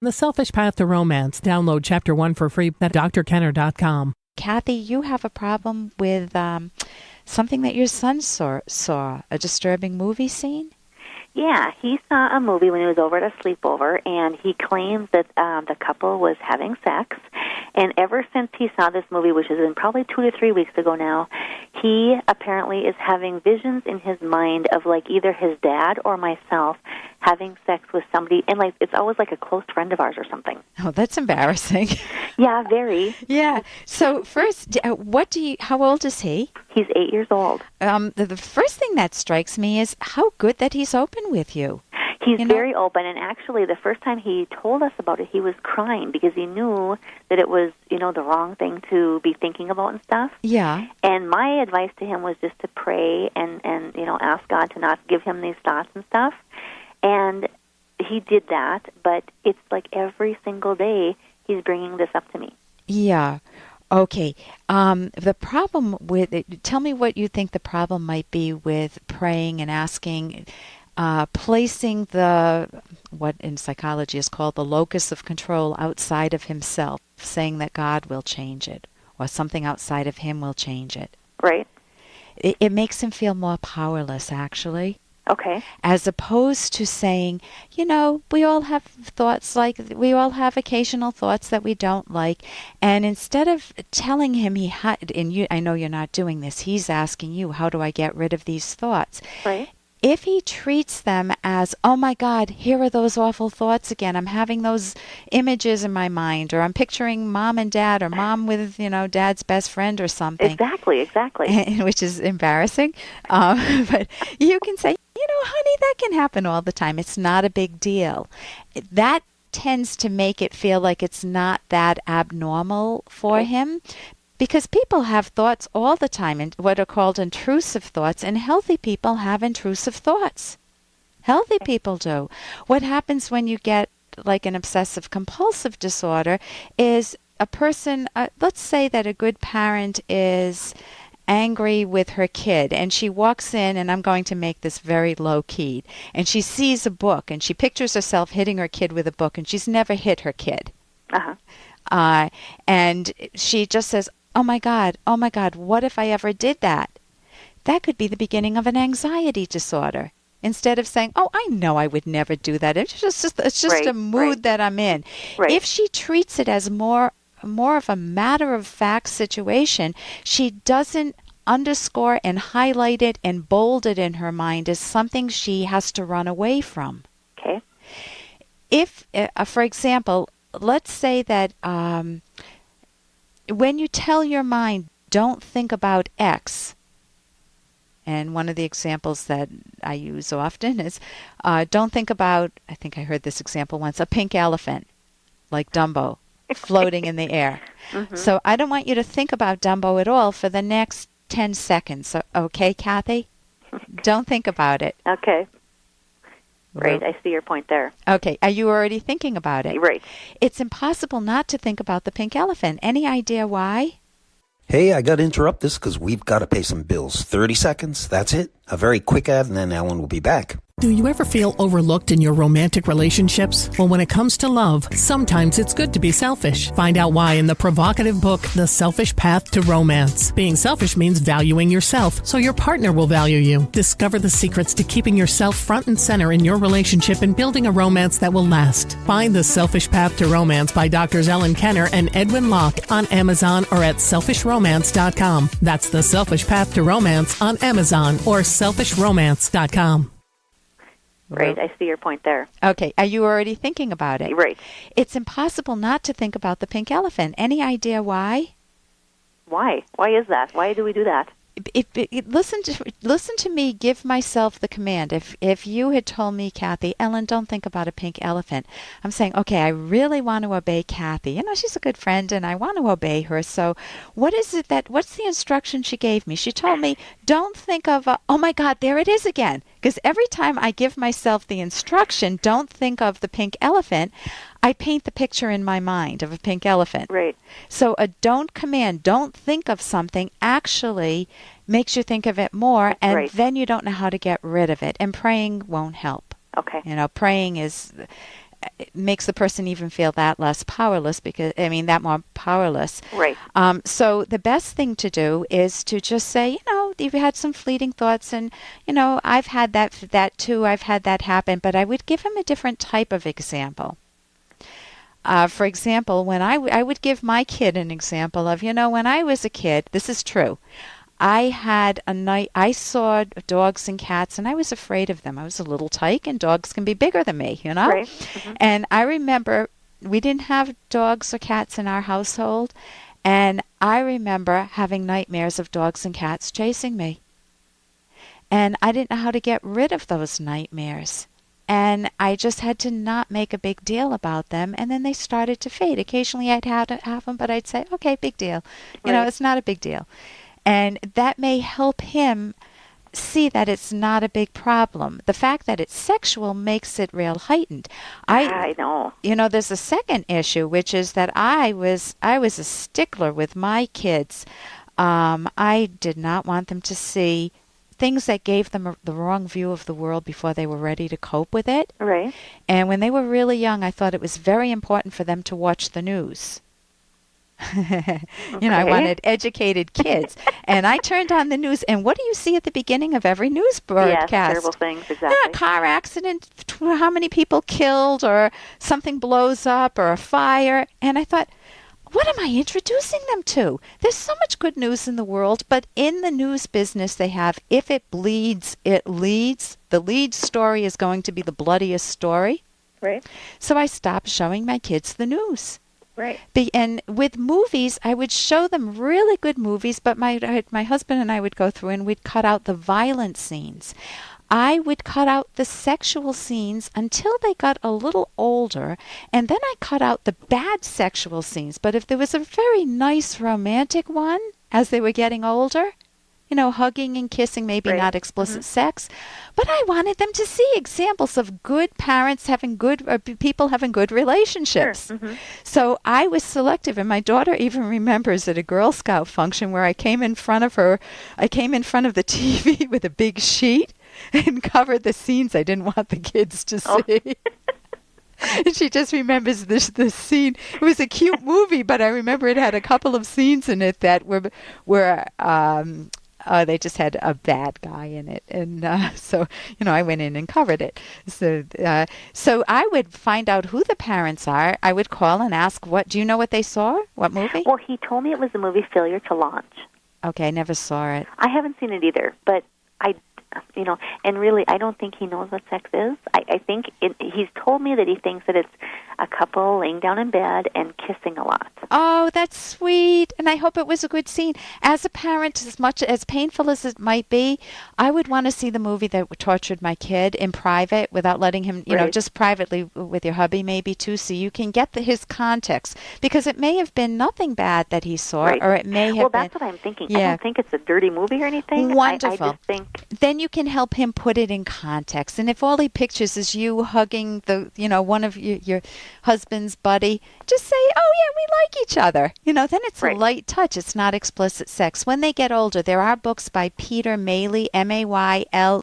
The Selfish Path to Romance. Download Chapter 1 for free at drkenner.com. Kathy, you have a problem with something that your son saw, a disturbing movie scene? Yeah, he saw a movie when he was over at a sleepover, and he claims that the couple was having sex. And ever since he saw this movie, which has been probably 2 to 3 weeks ago now, he apparently is having visions in his mind of like either his dad or myself having sex with somebody, and like it's always like a close friend of ours or something. Oh, that's embarrassing. Yeah, very. Yeah. So first, how old is he? He's 8 years old. The first thing that strikes me is how good that he's open with you. He's very open, and actually the first time he told us about it, he was crying because he knew that it was, the wrong thing to be thinking about and stuff. Yeah. And my advice to him was just to pray and ask God to not give him these thoughts and stuff. And he did that, but it's like every single day he's bringing this up to me. Yeah. Okay. The problem with it, tell me what you think the problem might be with praying and asking, placing what in psychology is called the locus of control outside of himself, saying that God will change it or something outside of him will change it. Right. It makes him feel more powerless, actually. Okay. As opposed to saying, we all have occasional thoughts that we don't like. And instead of telling him I know you're not doing this, he's asking you, how do I get rid of these thoughts? Right. If he treats them as, oh my God, here are those awful thoughts again. I'm having those images in my mind, or I'm picturing mom and dad, or mom with, dad's best friend or something. Exactly. Which is embarrassing. But you can say, honey, that can happen all the time. It's not a big deal. That tends to make it feel like it's not that abnormal for him. Because people have thoughts all the time, and what are called intrusive thoughts, and healthy people have intrusive thoughts. Healthy people do. What happens when you get like an obsessive compulsive disorder is a person, let's say that a good parent is angry with her kid, and she walks in, and I'm going to make this very low-keyed, and she sees a book, and she pictures herself hitting her kid with a book, and she's never hit her kid. And she just says, oh my God, what if I ever did that? That could be the beginning of an anxiety disorder. Instead of saying, oh, I know I would never do that. It's just a mood that I'm in. Right. If she treats it as more of a matter-of-fact situation, she doesn't underscore and highlight it and bold it in her mind as something she has to run away from. Okay. If, for example, let's say that when you tell your mind, don't think about X, and one of the examples that I use often is, don't think about, I think I heard this example once, a pink elephant, like Dumbo, floating in the air. Mm-hmm. So I don't want you to think about Dumbo at all for the next 10 seconds. So, okay, Kathy? Don't think about it. Okay. Right, I see your point there. Okay, are you already thinking about it? Right. It's impossible not to think about the pink elephant. Any idea why? Hey, I got to interrupt this because we've got to pay some bills. 30 seconds, that's it. A very quick ad, and then Ellen will be back. Do you ever feel overlooked in your romantic relationships? Well, when it comes to love, sometimes it's good to be selfish. Find out why in the provocative book, The Selfish Path to Romance. Being selfish means valuing yourself, so your partner will value you. Discover the secrets to keeping yourself front and center in your relationship and building a romance that will last. Find The Selfish Path to Romance by Drs. Ellen Kenner and Edwin Locke on Amazon or at selfishromance.com. That's The Selfish Path to Romance on Amazon or selfishromance.com. Right, I see your point there. Okay, are you already thinking about it? Right. It's impossible not to think about the pink elephant. Any idea why? Why? Why is that? Why do we do that? Listen to me give myself the command. If you had told me, Kathy, Ellen, don't think about a pink elephant. I'm saying, okay, I really want to obey Kathy. She's a good friend and I want to obey her. So what's the instruction she gave me? She told me, don't think of, oh my God, there it is again. Because every time I give myself the instruction, don't think of the pink elephant, I paint the picture in my mind of a pink elephant. Right. So a don't command, don't think of something, actually makes you think of it more, and then you don't know how to get rid of it. And praying won't help. Okay. Praying is it makes the person even feel that less powerless that more powerless. Right. So the best thing to do is to just say, you've had some fleeting thoughts, and, I've had that too. I've had that happen, but I would give him a different type of example. For example, when I would give my kid an example of, when I was a kid, this is true. I saw dogs and cats, and I was afraid of them. I was a little tyke, and dogs can be bigger than me, Right. Mm-hmm. And I remember we didn't have dogs or cats in our household, and I remember having nightmares of dogs and cats chasing me. And I didn't know how to get rid of those nightmares. And I just had to not make a big deal about them, and then they started to fade. Occasionally I'd have them, but I'd say, okay, big deal. Right. It's not a big deal. And that may help him see that it's not a big problem. The fact that it's sexual makes it real heightened. I know. There's a second issue, which is that I was a stickler with my kids. I did not want them to see things that gave them the wrong view of the world before they were ready to cope with it. Right. And when they were really young, I thought it was very important for them to watch the news. I wanted educated kids. And I turned on the news, and what do you see at the beginning of every news broadcast? Yes, terrible things, exactly. Yeah, car accident, how many people killed, or something blows up, or a fire. And I thought, what am I introducing them to? There's so much good news in the world, but in the news business they have, if it bleeds, it leads. The lead story is going to be the bloodiest story. Right. So I stopped showing my kids the news. Right. And with movies, I would show them really good movies, but my husband and I would go through and we'd cut out the violent scenes. I would cut out the sexual scenes until they got a little older, and then I cut out the bad sexual scenes. But if there was a very nice romantic one as they were getting older, hugging and kissing, maybe Right. not explicit sex, but I wanted them to see examples of good parents having people having good relationships. Sure. Mm-hmm. So I was selective, and my daughter even remembers at a Girl Scout function where I came in front of the TV with a big sheet and covered the scenes I didn't want the kids to see. And she just remembers this scene. It was a cute movie, but I remember it had a couple of scenes in it that were they just had a bad guy in it, and so I went in and covered it. So I would find out who the parents are. I would call and ask, do you know what they saw? What movie? Well, he told me it was the movie Failure to Launch. Okay, I never saw it. I haven't seen it either, but and really, I don't think he knows what sex is. I think he's told me that he thinks that it's a couple laying down in bed and kissing a lot. Oh, that's sweet. And I hope it was a good scene. As a parent, as much as painful as it might be, I would want to see the movie that tortured my kid in private without letting him, Right. just privately with your hubby maybe too, so you can get his context. Because it may have been nothing bad that he saw, Right. or it may have Well, been... that's what I'm thinking. Yeah. I don't think it's a dirty movie or anything. Wonderful. I just think... Then you can help him put it in context. And if all he pictures is you hugging one of your husband's buddy, just say, oh yeah, we like each other. Then it's Right. a light touch. It's not explicit sex. When they get older, there are books by Peter Mayle, Mayle.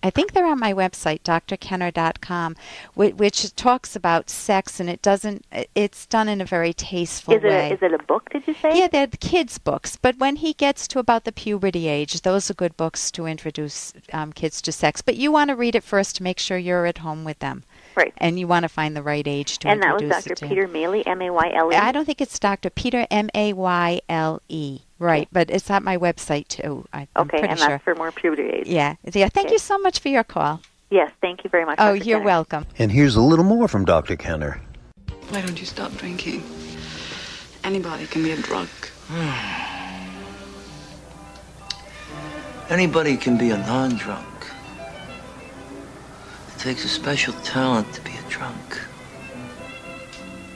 I think they're on my website, drkenner.com, which talks about sex, and it's done in a very tasteful way. Is it a book, did you say? Yeah, they're the kids' books. But when he gets to about the puberty age, those are good books to introduce kids to sex. But you want to read it first to make sure you're at home with them. Right. And you want to find the right age to And that introduce was it Dr. to. Peter Mayle, Mayle? I don't think it's Dr. Peter, Mayle. Right, but it's on my website, too. I'm Okay, pretty and sure. that's for more puberty age. Yeah. Thank Okay. you so much for your call. Yes, thank you very much. Oh, Dr. you're Kenner. welcome. And here's a little more from Dr. Kenner. Why don't you stop drinking? Anybody can be a drunk. Anybody can be a non-drunk. It takes a special talent to be a drunk.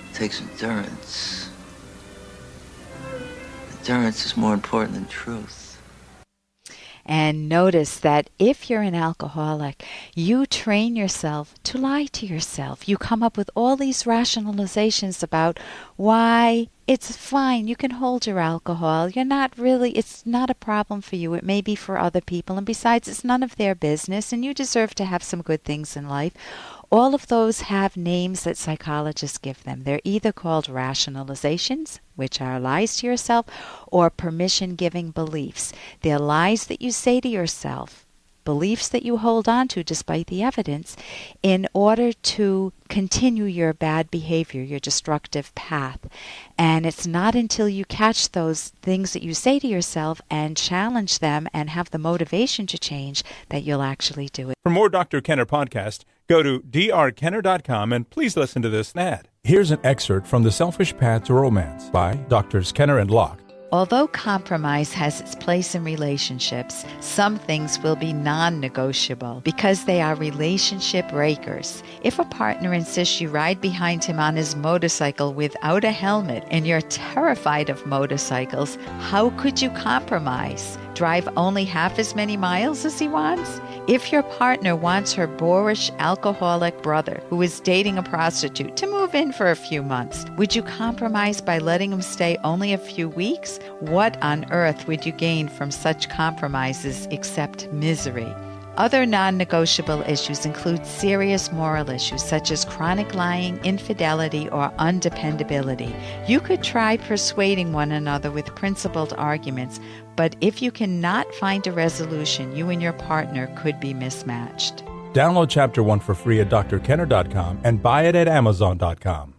It takes endurance. Endurance is more important than truth. And notice that if you're an alcoholic, you train yourself to lie to yourself. You come up with all these rationalizations about why it's fine. You can hold your alcohol. It's not a problem for you. It may be for other people. And besides, it's none of their business, and you deserve to have some good things in life. All of those have names that psychologists give them. They're either called rationalizations, which are lies to yourself, or permission-giving beliefs. They're lies that you say to yourself, beliefs that you hold on to despite the evidence, in order to continue your bad behavior, your destructive path. And it's not until you catch those things that you say to yourself and challenge them and have the motivation to change that you'll actually do it. For more Dr. Kenner podcast, go to drkenner.com and please listen to this ad. Here's an excerpt from The Selfish Path to Romance by Drs. Kenner and Locke. Although compromise has its place in relationships, some things will be non-negotiable because they are relationship breakers. If a partner insists you ride behind him on his motorcycle without a helmet and you're terrified of motorcycles, how could you compromise? Drive only half as many miles as he wants? If your partner wants her boorish alcoholic brother who is dating a prostitute to move in for a few months, would you compromise by letting him stay only a few weeks? What on earth would you gain from such compromises except misery? Other non-negotiable issues include serious moral issues such as chronic lying, infidelity, or undependability. You could try persuading one another with principled arguments, but if you cannot find a resolution, you and your partner could be mismatched. Download Chapter 1 for free at drkenner.com and buy it at amazon.com.